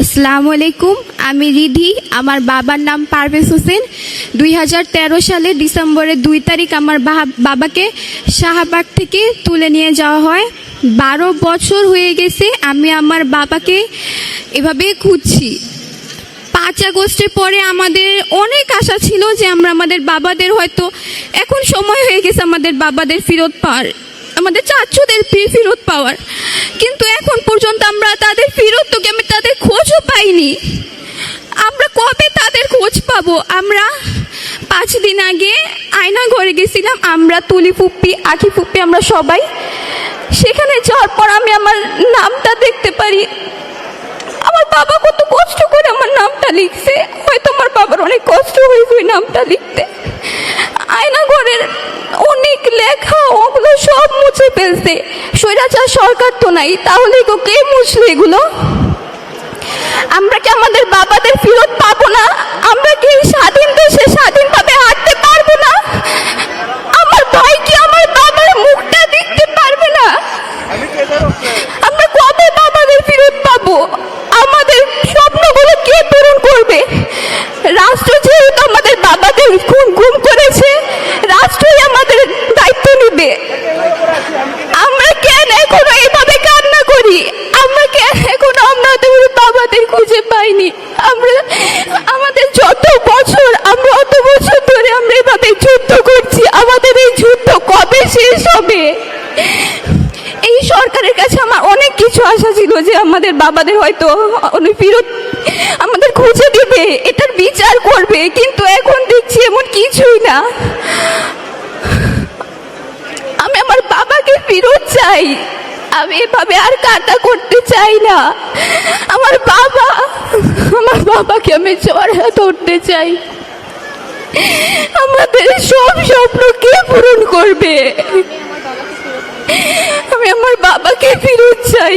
আসসালামু আলাইকুম, আমি রিধি। আমার বাবার নাম পারভেজ হোসেন। 2013 সালে ডিসেম্বরের 2 তারিখ আমার বাবাকে শাহবাগ থেকে তুলে নিয়ে যাওয়া হয়। 12 বছর হয়ে গেছে আমি আমার বাবাকে এভাবে খুঁজছি। 5 আগস্টের পরে আমাদের অনেক আশা ছিল যে আমরা আমাদের বাবাদের হয়তো এখন সময় হয়ে গেছে আমাদের বাবাদের ফেরত পাওয়ার, আমাদের চাচুদের ফেরত পাওয়ার, কিন্তু এখন পর্যন্ত আমরা তাদের ফেরত তো আমি তাদের খোঁজও পাইনি। আমরা কবে তাদের খোঁজ পাবো? আমরা 5 দিন আগে আয়না ঘরে গেছিলাম, আমরা তুলি ফুপ্পি, আখি ফুপ্পি, আমরা সবাই। সেখানে যাওয়ার পর আমি আমার নামটা দেখতে পারি। আমার বাবা কত কষ্ট করে আমার নামটা লিখছে, হয়তো আমার বাবার অনেক কষ্ট হয়েছে ওই নামটা লিখতে। আয়না ঘরের অনেক লেখা ওগুলো সব মুছে ফেলছে। স্বৈরাচার সরকার তো নাই, তাহলে কে মুছলো এগুলো? আমরা কি আমাদের বাবাদের ফেরত পাবো না? আমরা কি স্বাধীন দেশে স্বাধীনভাবে হাঁটতে পারবো না? আমার ভাই কি আমার বাবার মুখটা দেখতে পারবে না? আমরা কবে বাবাদের ফেরত পাবো? আমাদের স্বপ্নগুলো কে পূরণ করবে? রাষ্ট্র যেহেতু আমাদের বাবাদের গুম করেছে, রাষ্ট্রই আমাদের দায়িত্ব নেবে। আমরা কেন এখনো এইভাবে কান্না করি? আমরা কেন এখনো আমাদের বাবাদের খুঁজে পাইনি? আমরা আমাদের যত বছর, আমরা অত বছর ধরে আমরা এভাবে যুদ্ধ করছি, আমাদের এই যুদ্ধ কবে শেষ হবে? এই সরকারের কাছে আমার অনেক কিছু আশা ছিল যে আমাদের বাবাদের হয়তো ফেরত আমাদের খুঁজে দিবে, এটার বিচার করবে, কিন্তু এখন দেখছি এমন কিছুই না। আমি আমার বাবাকে ফেরত চাই। আমি এভাবে আর কান্না করতে চাই না। আমার বাবাকে আমি জড়িয়ে ধরতে চাই। আমাদের সব স্বপ্ন কে পূরণ করবে? আমি আমার বাবাকে ফেরত চাই।